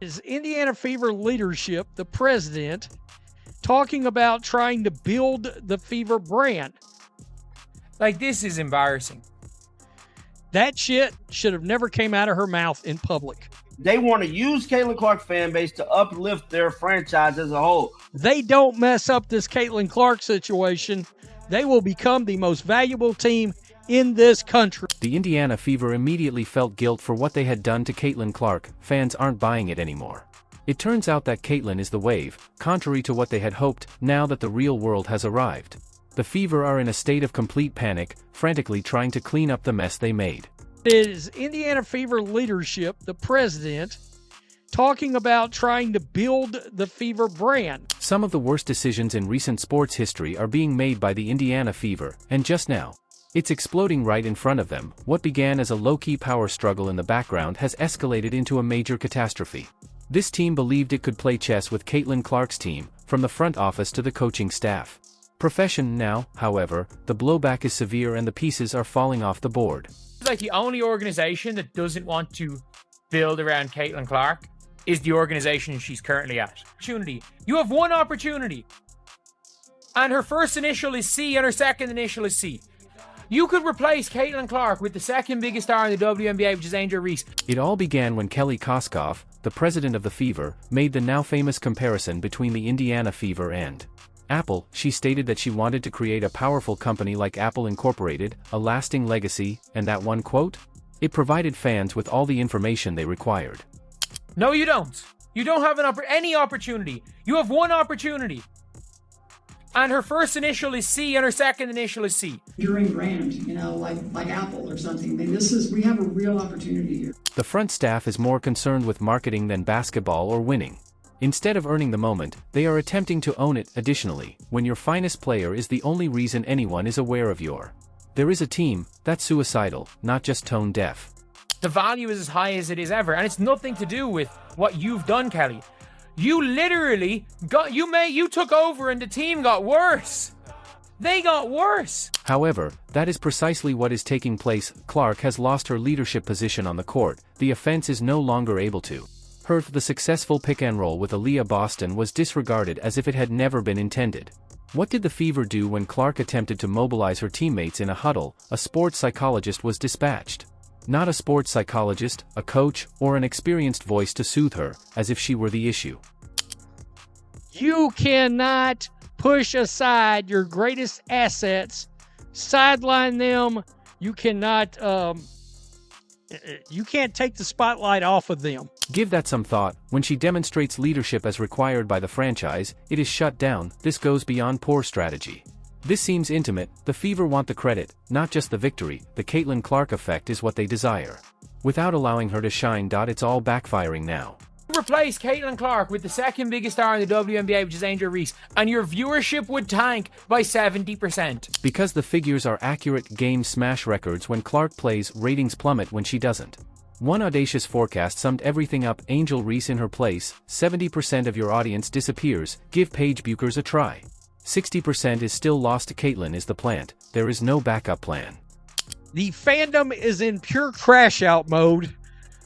Is Indiana Fever leadership, the president, talking about trying to build the Fever brand? Like, this is embarrassing. That shit should have never came out of her mouth in public. They want to use Caitlin Clark fan base to uplift their franchise as a whole. They don't mess up this Caitlin Clark situation, they will become the most valuable team in this country. The Indiana Fever immediately felt guilt for what they had done to Caitlin Clark. Fans aren't buying it anymore. It turns out that Caitlin is the wave, contrary to what they had hoped, now that the real world has arrived. The Fever are in a state of complete panic, frantically trying to clean up the mess they made. It is Indiana Fever leadership, the president, talking about trying to build the Fever brand. Some of the worst decisions in recent sports history are being made by the Indiana Fever, and just now, it's exploding right in front of them. What began as a low-key power struggle in the background has escalated into a major catastrophe. This team believed it could play chess with Caitlin Clark's team, from the front office to the coaching staff. Profession now, however, the blowback is severe and the pieces are falling off the board. It's like the only organization that doesn't want to build around Caitlin Clark is the organization she's currently at. Opportunity. You have one opportunity. And her first initial is C and her second initial is C. You could replace Caitlin Clark with the second biggest star in the WNBA, which is Angel Reese. It all began when Kelly Koskoff, the president of the Fever, made the now famous comparison between the Indiana Fever and Apple. She stated that she wanted to create a powerful company like Apple Incorporated, a lasting legacy, and that one quote? It provided fans with all the information they required. No, you don't. You don't have any opportunity. You have one opportunity. And her first initial is C and her second initial is C. Enduring brand, like Apple or something. I mean, we have a real opportunity here. The front staff is more concerned with marketing than basketball or winning. Instead of earning the moment, they are attempting to own it. Additionally, when your finest player is the only reason anyone is aware of there is a team, that's suicidal, not just tone deaf. The value is as high as it is ever, and it's nothing to do with what you've done, Kelly. You literally you took over and the team got worse. They got worse. However, that is precisely what is taking place. Clark has lost her leadership position on the court. The offense is no longer able to. The successful pick-and-roll with Aaliyah Boston was disregarded as if it had never been intended. What did the Fever do when Clark attempted to mobilize her teammates in a huddle? A sports psychologist was dispatched. Not a sports psychologist, a coach, or an experienced voice to soothe her, as if she were the issue. You cannot push aside your greatest assets, sideline them. You cannot, you can't take the spotlight off of them. Give that some thought. When she demonstrates leadership as required by the franchise, it is shut down. This goes beyond poor strategy. This seems intimate. The Fever want the credit, not just the victory. The Caitlin Clark effect is what they desire. Without allowing her to shine. It's all backfiring now. Replace Caitlin Clark with the second biggest star in the WNBA, which is Angel Reese, and your viewership would tank by 70%. Because the figures are accurate. Game smash records when Clark plays, ratings plummet when she doesn't. One audacious forecast summed everything up. Angel Reese in her place, 70% of your audience disappears. Give Paige Buchers a try. 60% is still lost to Caitlin is the plant. There is no backup plan. The fandom is in pure crash out mode.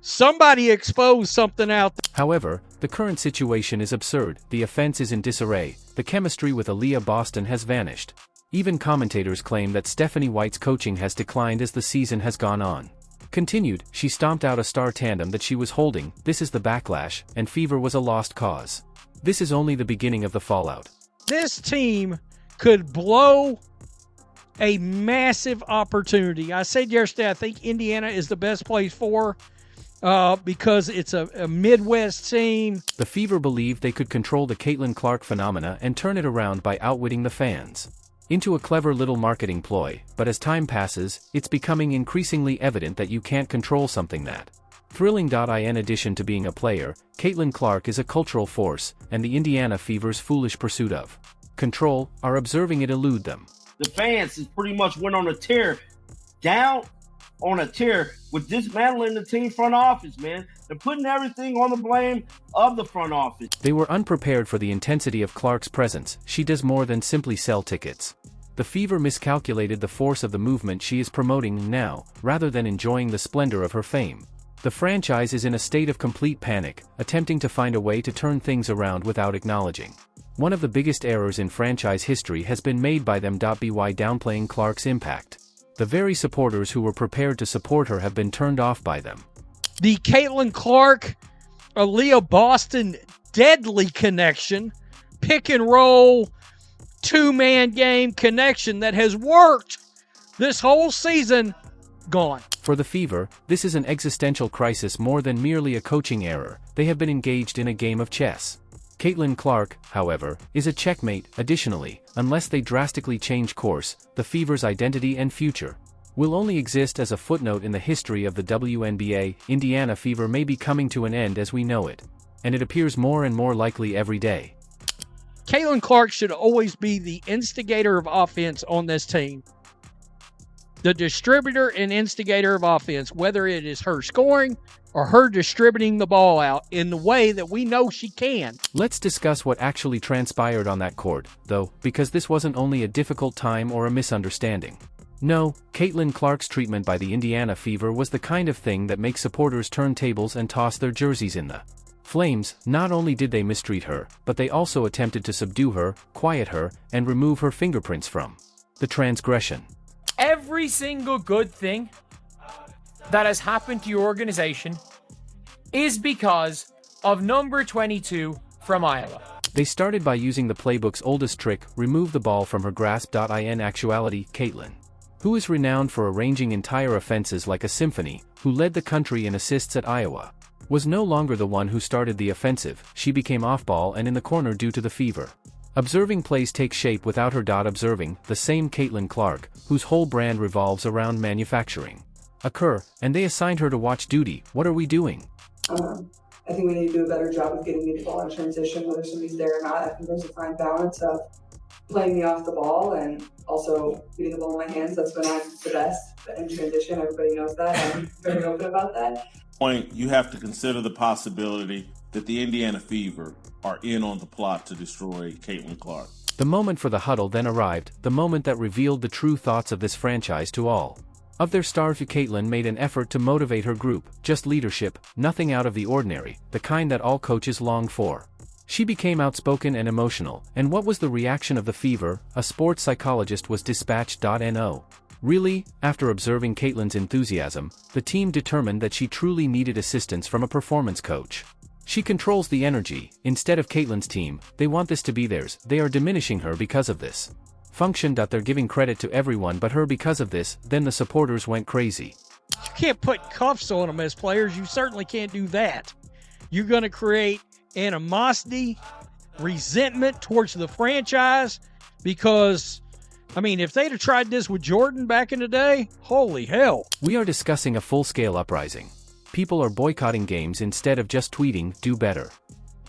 Somebody exposed something out there. However, the current situation is absurd. The offense is in disarray. The chemistry with Aaliyah Boston has vanished. Even commentators claim that Stephanie White's coaching has declined as the season has gone on. Continued, she stomped out a star tandem that she was holding. This is the backlash, and Fever was a lost cause. This is only the beginning of the fallout. This team could blow a massive opportunity. I said yesterday, I think Indiana is the best place for because it's a Midwest team. The Fever believed they could control the Caitlin Clark phenomena and turn it around by outwitting the fans. Into a clever little marketing ploy, but as time passes, it's becoming increasingly evident that you can't control something that thrilling. In addition to being a player, Caitlin Clark is a cultural force, and the Indiana Fever's foolish pursuit of control are observing it elude them. The fans has pretty much went on a tear, down on a tear with dismantling the team front office, man. They're putting everything on the blame of the front office. They were unprepared for the intensity of Clark's presence. She does more than simply sell tickets. The Fever miscalculated the force of the movement she is promoting now, rather than enjoying the splendor of her fame. The franchise is in a state of complete panic, attempting to find a way to turn things around without acknowledging. One of the biggest errors in franchise history has been made by them. By downplaying Clark's impact. The very supporters who were prepared to support her have been turned off by them. The Caitlin Clark, Aaliyah Boston deadly connection, pick and roll, two-man game connection that has worked this whole season, gone. For the Fever, this is an existential crisis more than merely a coaching error. They have been engaged in a game of chess. Caitlin Clark, however, is a checkmate. Additionally, unless they drastically change course, the Fever's identity and future will only exist as a footnote in the history of the WNBA. Indiana Fever may be coming to an end as we know it, and it appears more and more likely every day. Caitlin Clark should always be the instigator of offense on this team. The distributor and instigator of offense, whether it is her scoring or her distributing the ball out in the way that we know she can. Let's discuss what actually transpired on that court, though, because this wasn't only a difficult time or a misunderstanding. No, Caitlin Clark's treatment by the Indiana Fever was the kind of thing that makes supporters turn tables and toss their jerseys in the flames. Not only did they mistreat her, but they also attempted to subdue her, quiet her, and remove her fingerprints from the transgression. Every single good thing that has happened to your organization is because of number 22 from Iowa. They started by using the playbook's oldest trick, remove the ball from her grasp. In actuality, Caitlin, who is renowned for arranging entire offenses like a symphony, who led the country in assists at Iowa, was no longer the one who started the offensive. She became off-ball and in the corner due to the Fever observing plays take shape without her. Observing, the same Caitlin Clark, whose whole brand revolves around manufacturing, occur, and they assigned her to watch duty. What are we doing? I think we need to do a better job of getting the ball in transition, whether somebody's there or not. I think there's a fine balance of playing me off the ball and also getting the ball in my hands. That's when I'm the best in transition. Everybody knows that. I'm very open about that. You have to consider the possibility that the Indiana Fever are in on the plot to destroy Caitlin Clark. The moment for the huddle then arrived, the moment that revealed the true thoughts of this franchise to all of their stars. Caitlin made an effort to motivate her group, just leadership, nothing out of the ordinary, the kind that all coaches long for. She became outspoken and emotional, and what was the reaction of the Fever? A sports psychologist was dispatched. No. Really, after observing Caitlin's enthusiasm, the team determined that she truly needed assistance from a performance coach. She controls the energy. Instead of Caitlin's team, they want this to be theirs. They are diminishing her because of this function. They're giving credit to everyone but her because of this. Then the supporters went crazy. You can't put cuffs on them as players. You certainly can't do that. You're going to create animosity, resentment towards the franchise because, I mean, if they'd have tried this with Jordan back in the day, holy hell. We are discussing a full-scale uprising. People are boycotting games instead of just tweeting, do better.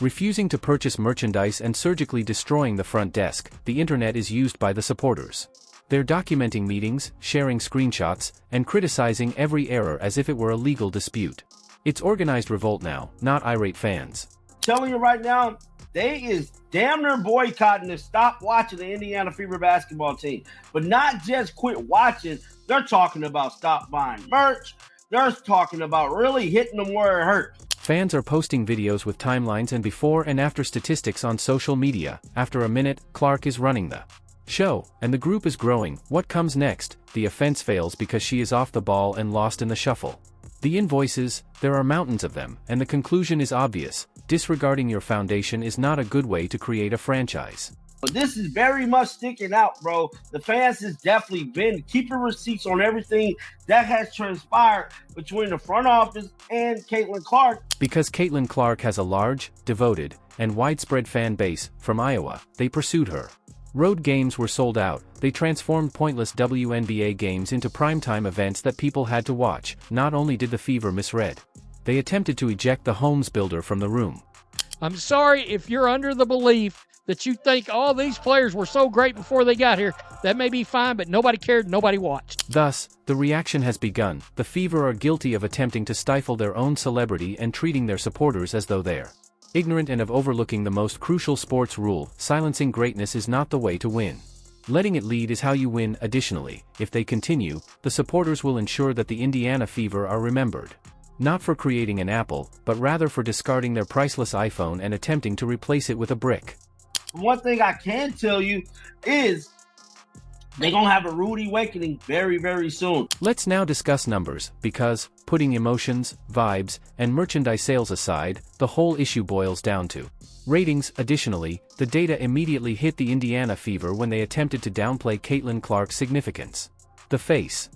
Refusing to purchase merchandise and surgically destroying the front desk. The internet is used by the supporters. They're documenting meetings, sharing screenshots, and criticizing every error as if it were a legal dispute. It's organized revolt now, not irate fans. Telling you right now, they is damn near boycotting to stop watching the Indiana Fever basketball team. But not just quit watching, they're talking about stop buying merch. They're talking about really hitting them where it hurts. Fans are posting videos with timelines and before and after statistics on social media. After a minute, Clark is running the show, and the group is growing. What comes next? The offense fails because she is off the ball and lost in the shuffle. The invoices, there are mountains of them, and the conclusion is obvious. Disregarding your foundation is not a good way to create a franchise. But this is very much sticking out, bro. The fans has definitely been keeping receipts on everything that has transpired between the front office and Caitlin Clark. Because Caitlin Clark has a large, devoted, and widespread fan base, from Iowa, they pursued her. Road games were sold out. They transformed pointless WNBA games into primetime events that people had to watch. Not only did the Fever misread, they attempted to eject the homes builder from the room. I'm sorry if you're under the belief that you think all these players were so great before they got here. That may be fine, but nobody cared, nobody watched. Thus, the reaction has begun. The Fever are guilty of attempting to stifle their own celebrity and treating their supporters as though they're ignorant and of overlooking the most crucial sports rule. Silencing greatness is not the way to win. Letting it lead is how you win. Additionally, if they continue, the supporters will ensure that the Indiana Fever are remembered Not for creating an Apple, but rather for discarding their priceless iPhone and attempting to replace it with a brick. One thing I can tell you is they're going to have a rude awakening very, very soon. Let's now discuss numbers, because, putting emotions, vibes, and merchandise sales aside, the whole issue boils down to ratings. Additionally, the data immediately hit the Indiana Fever when they attempted to downplay Caitlin Clark's significance. The face,